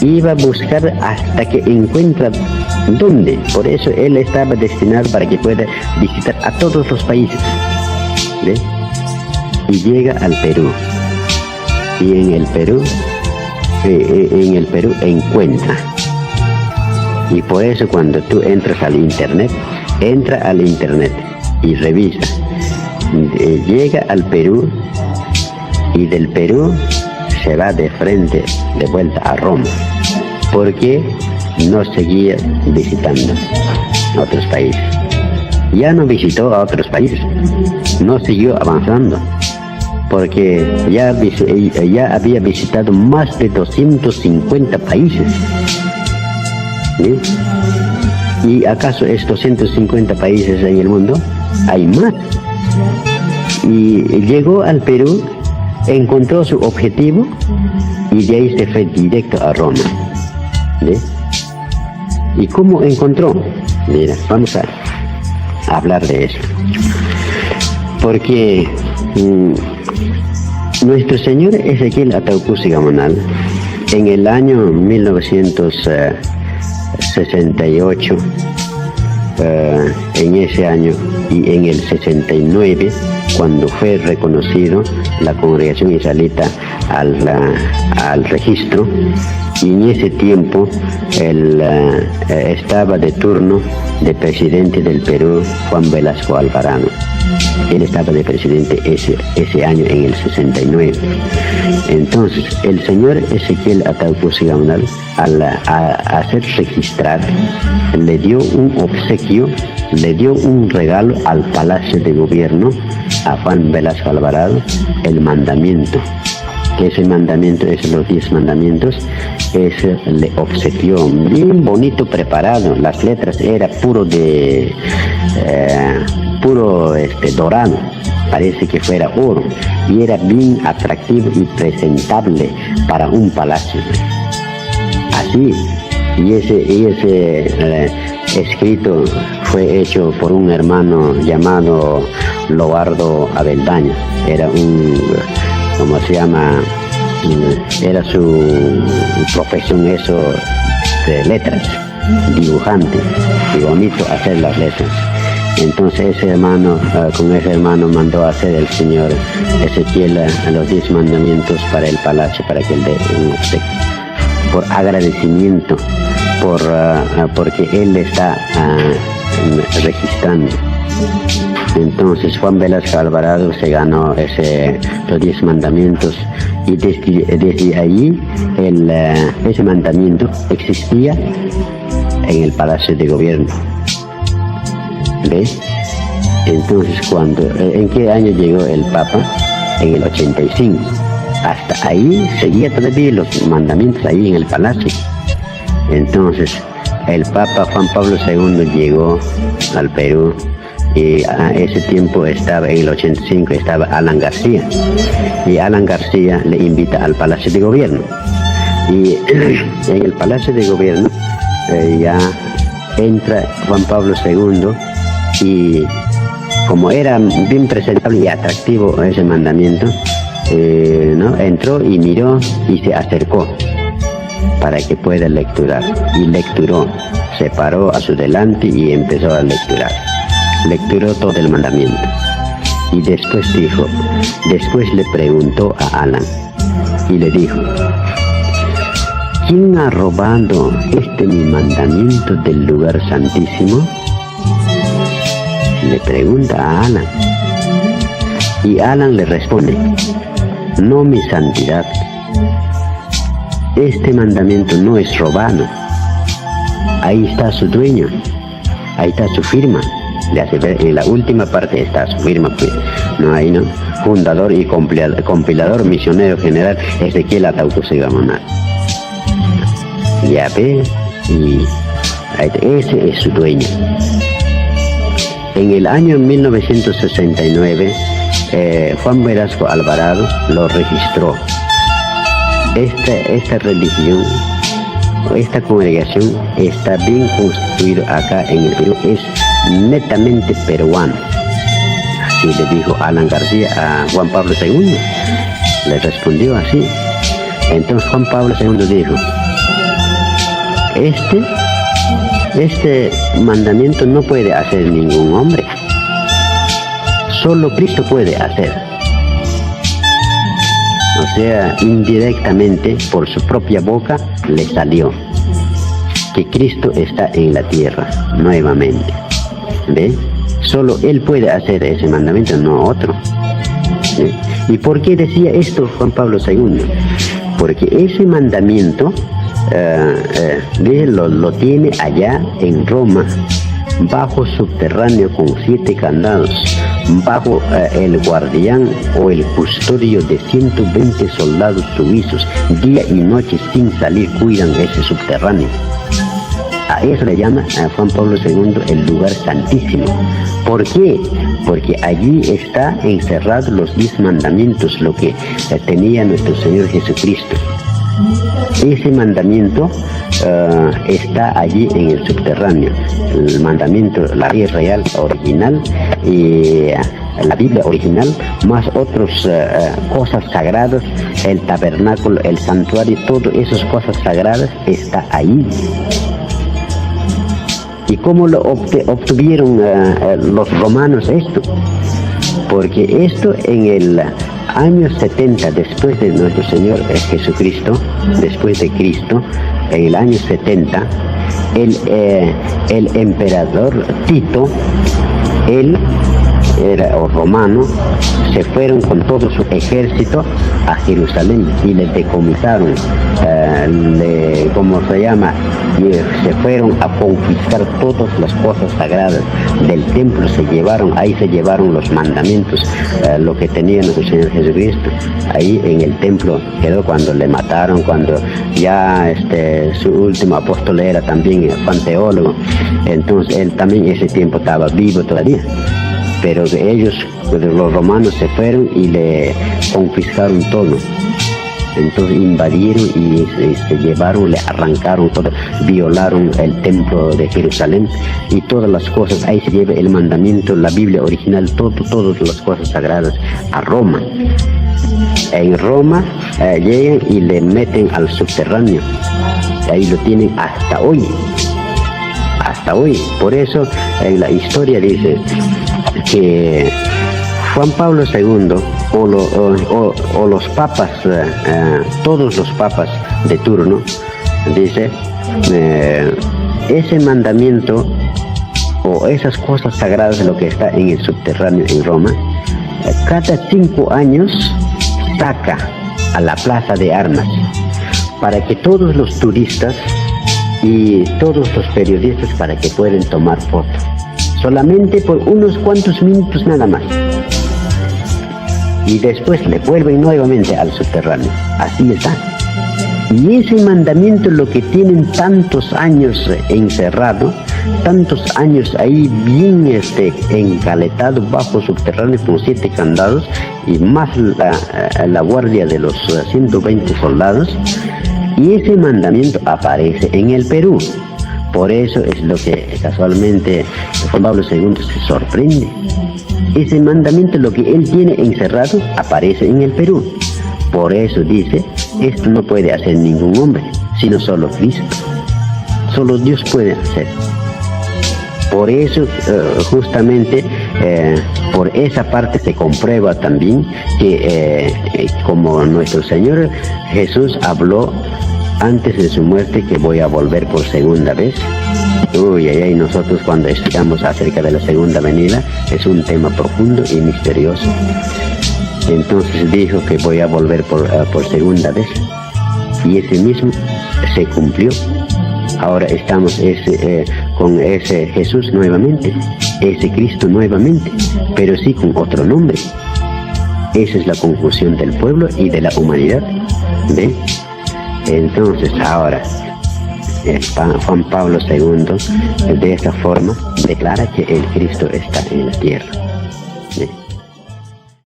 y iba a buscar hasta que encuentra dónde. Por eso él estaba destinado para que pueda visitar a todos los países. ¿Ve? Y llega al Perú. Y en el Perú encuentra. Y por eso cuando tú entras al internet, entra al internet y revisa. Llega al Perú y del Perú se va de frente, de vuelta a Roma, porque no seguía visitando otros países. Ya no visitó a otros países, no siguió avanzando, porque ya había visitado más de 250 países. ¿Sí? ¿Y acaso estos 250 países en el mundo? Hay más. Y llegó al Perú, encontró su objetivo y de ahí se fue directo a Roma. ¿Sí? ¿Y cómo encontró? Mira, vamos a hablar de eso. Porque nuestro señor Ezequiel Ataucusi Gamonal, en el año 1968, en ese año y en el 69, cuando fue reconocido la congregación israelita al registro, y en ese tiempo él estaba de turno de presidente del Perú Juan Velasco Alvarado. Él estaba de presidente ese año en el 69. Entonces el señor Ezequiel Ataucusi Gamonal, al hacer registrar, le dio un obsequio, le dio un regalo al Palacio de Gobierno a Juan Velasco Alvarado, el mandamiento. Que ese mandamiento, los 10 mandamientos, ese le obsequió, bien bonito preparado. Las letras era puro dorado, parece que fuera oro, y era bien atractivo y presentable para un palacio. Así, y ese escrito fue hecho por un hermano llamado Loardo Abeldaño. Era ¿cómo se llama? Era su profesión eso de letras, dibujante, y bonito hacer las letras. Entonces con ese hermano mandó a hacer el señor Ezequiel los 10 mandamientos para el palacio, para que él dé un obsequio, por agradecimiento, porque él está registrando. Entonces Juan Velasco Alvarado se ganó los 10 mandamientos, y desde allí ese mandamiento existía en el Palacio de Gobierno. ¿Ves? Entonces ¿en qué año llegó el Papa? En el 85. Hasta ahí seguía todavía los mandamientos ahí en el palacio. Entonces el Papa Juan Pablo II llegó al Perú, y a ese tiempo estaba, en el 85, estaba Alan García, y Alan García le invita al Palacio de Gobierno, y en el Palacio de Gobierno ya entra Juan Pablo II, y como era bien presentable y atractivo ese mandamiento, entró y miró y se acercó para que pueda lecturar, y lecturó, se paró a su delante y empezó a lecturar. Lecturó todo el mandamiento, y después le preguntó a Alan y le dijo: ¿quién ha robado mi mandamiento del lugar santísimo? Le pregunta a Alan, y Alan le responde: no, mi santidad, este mandamiento no es robado, ahí está su dueño, ahí está su firma. Le hace ver, en la última parte está su firma, pues, ¿no? Fundador y compilador misionero general Ezequiel Ataucusi Gamonal. Ya ve, y ese es su dueño. En el año 1969, Juan Velasco Alvarado lo registró. Esta religión, esta congregación está bien constituida acá en el Perú, es netamente peruano. Así le dijo Alan García a Juan Pablo II, le respondió así. Entonces Juan Pablo II dijo, este mandamiento no puede hacer ningún hombre, solo Cristo puede hacer. O sea, indirectamente, por su propia boca, le salió que Cristo está en la tierra nuevamente. ¿Ve? Solo Él puede hacer ese mandamiento, no otro. ¿Sí? ¿Y por qué decía esto Juan Pablo II? Porque ese mandamiento lo tiene allá en Roma, bajo subterráneo con 7 candados, bajo el guardián o el custodio de 120 soldados suizos, día y noche sin salir cuidan ese subterráneo. A eso le llama a Juan Pablo II el lugar santísimo. ¿Por qué? Porque allí está encerrados los 10 mandamientos, lo que tenía nuestro Señor Jesucristo. Ese mandamiento está allí en el subterráneo. El mandamiento, la ley real original y la Biblia original, más otras cosas sagradas, el tabernáculo, el santuario, todas esas cosas sagradas está ahí. ¿Y cómo lo obtuvieron los romanos esto? Porque esto en el año 70 después de nuestro Señor Jesucristo, después de Cristo, en el año 70, el emperador Tito, él era romano, se fueron con todo su ejército a Jerusalén y le decomisaron, se fueron a conquistar todas las cosas sagradas del templo, ahí se llevaron los mandamientos, lo que tenía nuestro Señor Jesucristo, ahí en el templo quedó cuando le mataron, cuando ya su último apóstol era también Juan Teólogo, entonces él también ese tiempo estaba vivo todavía. Pero ellos, los romanos, se fueron y le confiscaron todo. Entonces invadieron y se llevaron, le arrancaron todo, violaron el templo de Jerusalén y todas las cosas. Ahí se lleva el mandamiento, la Biblia original, todas las cosas sagradas a Roma. En Roma llegan y le meten al subterráneo. Ahí lo tienen hasta hoy. Hasta hoy. Por eso en la historia dice que Juan Pablo II o los papas, todos los papas de turno, dice, ese mandamiento o esas cosas sagradas de lo que está en el subterráneo en Roma, cada 5 años saca a la plaza de armas para que todos los turistas y todos los periodistas para que puedan tomar fotos. Solamente por unos cuantos minutos nada más. Y después le vuelven nuevamente al subterráneo. Así está. Y ese mandamiento, lo que tienen tantos años encerrado, tantos años ahí bien encaletado bajo subterráneo con 7 candados y más la guardia de los 120 soldados, y ese mandamiento aparece en el Perú. Por eso es lo que casualmente Juan Pablo II se sorprende. Ese mandamiento, lo que él tiene encerrado, aparece en el Perú. Por eso dice, esto no puede hacer ningún hombre, sino solo Cristo. Solo Dios puede hacer. Por eso, justamente, por esa parte se comprueba también que como nuestro Señor Jesús habló antes de su muerte, que voy a volver por segunda vez. Y nosotros cuando estudiamos acerca de la segunda venida, es un tema profundo y misterioso. Entonces dijo que voy a volver por segunda vez. Y ese mismo se cumplió. Ahora estamos con ese Jesús nuevamente, ese Cristo nuevamente, pero sí con otro nombre. Esa es la conclusión del pueblo y de la humanidad. ¿Ve? Entonces ahora Juan Pablo II de esta forma declara que el Cristo está en la tierra. ¿Sí?